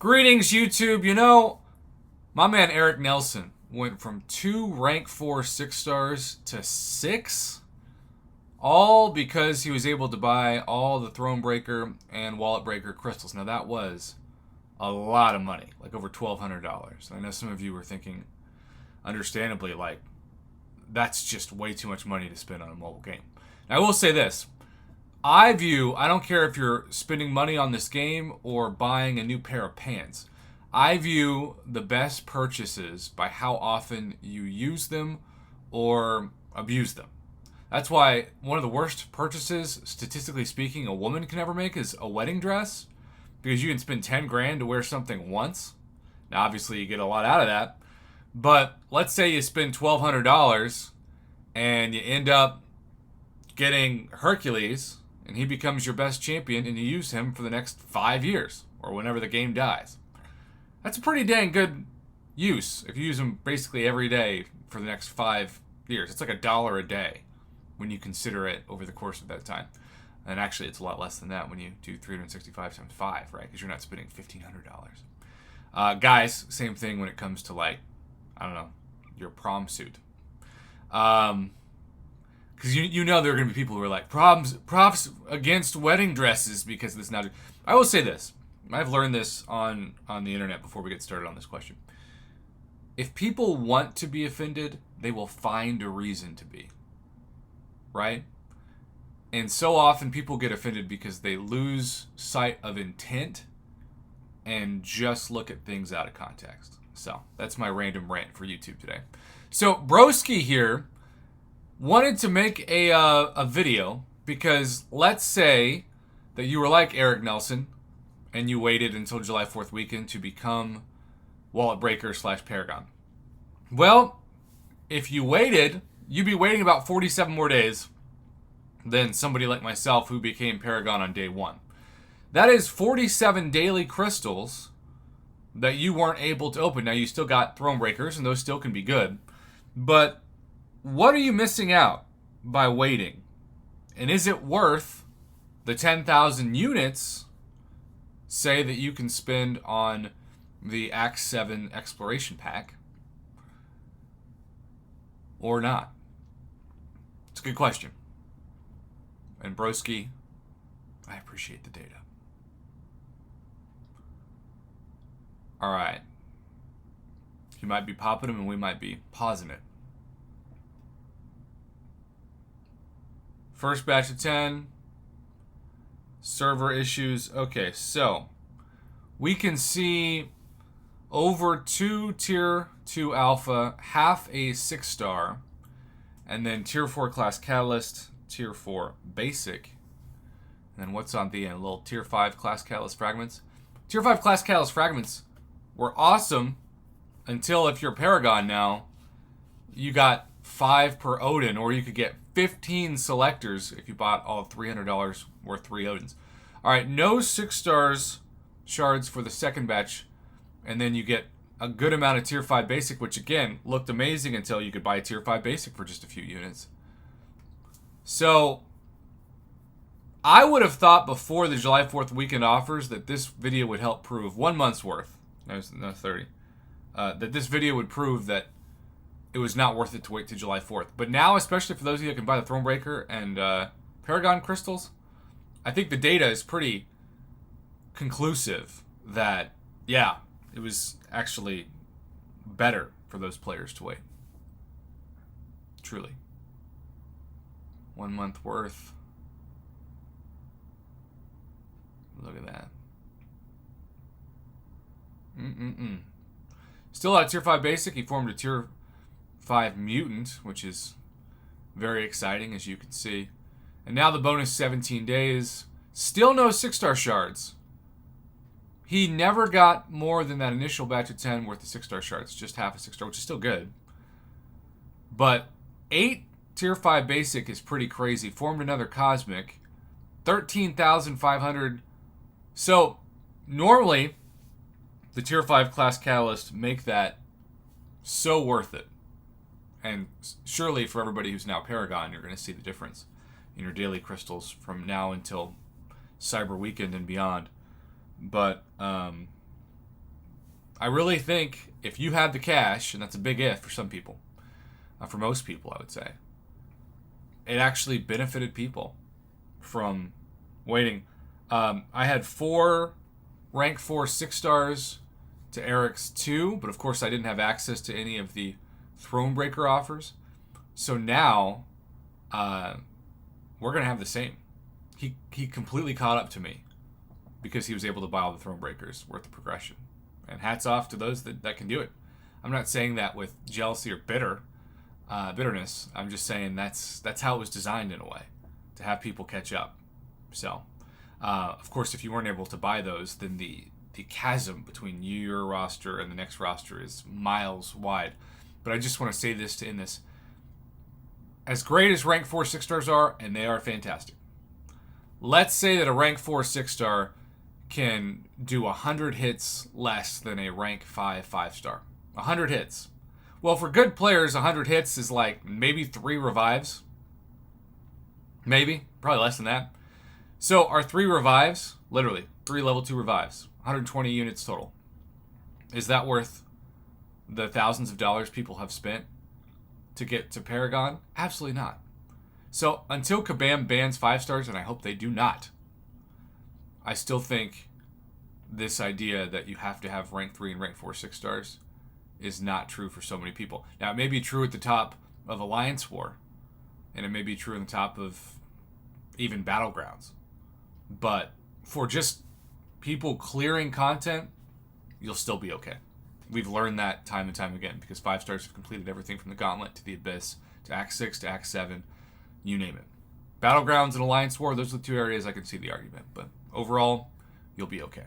Greetings, YouTube. You know, my man Eric Nelson went from 2 rank 4 6-stars to 6, all because he was able to buy all the Thronebreaker and Wallet Breaker crystals. Now, that was a lot of money, like over $1,200. I know some of you were thinking, understandably, like, that's just way too much money to spend on a mobile game. Now, I will say this. I don't care if you're spending money on this game or buying a new pair of pants. I view the best purchases by how often you use them or abuse them. That's why one of the worst purchases, statistically speaking, a woman can ever make is a wedding dress, because you can spend 10 grand to wear something once. Now, obviously, you get a lot out of that. But let's say you spend $1,200 and you end up getting Hercules, and he becomes your best champion, and you use him for the next 5 years, or whenever the game dies. That's a pretty dang good use if you use him basically every day for the next 5 years. It's like $1 a day when you consider it over the course of that time. And actually, it's a lot less than that when you do 365 times 5, right? Because you're not spending $1,500. Guys, same thing when it comes to, like, I don't know, your prom suit. Because you know there are going to be people who are like, props against wedding dresses because this not. I will say this. I've learned this on the internet before we get started on this question. If people want to be offended, they will find a reason to be. Right? And so often people get offended because they lose sight of intent and just look at things out of context. So that's my random rant for YouTube today. So Broski here wanted to make a video because let's say that you were like Eric Nelson and you waited until July 4th weekend to become Wallet Breaker / Paragon. Well, if you waited, you'd be waiting about 47 more days than somebody like myself who became Paragon on day 1. That is 47 daily crystals that you weren't able to open. Now, you still got Thronebreakers, and those still can be good. But what are you missing out by waiting? And is it worth the 10,000 units, say, that you can spend on the Act 7 Exploration Pack? Or not? It's a good question. And Broski, I appreciate the data. All right. He might be popping them and we might be pausing it. First batch of 10. Server issues. Okay, so we can see over 2 tier 2 alpha, half a 6-star, and then tier 4 class catalyst, tier 4 basic. And then what's on the end? Little tier 5 class catalyst fragments. Tier 5 class catalyst fragments were awesome until, if you're Paragon now, you got 5 per Odin, or you could get 15 selectors if you bought all $300 worth 3 Odins. All right, no 6-stars shards for the second batch, and then you get a good amount of tier 5 basic, which again looked amazing until you could buy a tier 5 basic for just a few units. So I would have thought before the July 4th weekend offers that this video would help prove 1 month's worth. No, 30. That this video would prove that it was not worth it to wait till July 4th. But now, especially for those of you that can buy the Thronebreaker and Paragon crystals, I think the data is pretty conclusive that, yeah, it was actually better for those players to wait. Truly. 1 month worth. Look at that. Still at tier 5 basic. He formed a tier 5 mutant, which is very exciting, as you can see. And now the bonus 17 days. Still no 6-star shards. He never got more than that initial batch of 10 worth of 6-star shards. Just half a 6-star, which is still good. But 8 tier 5 basic is pretty crazy. Formed another cosmic. 13,500. So, normally, the tier 5 class catalyst make that so worth it. And surely for everybody who's now Paragon, you're going to see the difference in your daily crystals from now until Cyber Weekend and beyond. But I really think if you had the cash, and that's a big if for some people, for most people, I would say, it actually benefited people from waiting. I had 4 rank 4 6-stars to Eric's 2, but of course I didn't have access to any of the Thronebreaker offers. So now we're going to have the same. He completely caught up to me because he was able to buy all the Thronebreakers worth of progression. And hats off to those that can do it. I'm not saying that with jealousy or bitterness. I'm just saying that's how it was designed in a way, to have people catch up. So, of course, if you weren't able to buy those, then the chasm between your roster and the next roster is miles wide. But I just want to say this to end this. As great as rank 4 6-stars are, and they are fantastic, let's say that a rank 4 6-star can do 100 hits less than a rank 5 5-star. 100 hits. Well, for good players, 100 hits is like maybe 3 revives. Maybe. Probably less than that. So our 3 revives, literally, 3 level 2 revives, 120 units total. Is that worth the thousands of dollars people have spent to get to Paragon? Absolutely not. So until Kabam bans 5-stars, and I hope they do not, I still think this idea that you have to have rank 3 and rank 4 6-stars is not true for so many people. Now, it may be true at the top of Alliance War, and it may be true in the top of even Battlegrounds. But for just people clearing content, you'll still be okay. We've learned that time and time again, because 5-stars have completed everything from the Gauntlet to the Abyss to Act 6 to Act 7, you name it. Battlegrounds and Alliance War, those are the 2 areas I can see the argument. But overall, you'll be okay.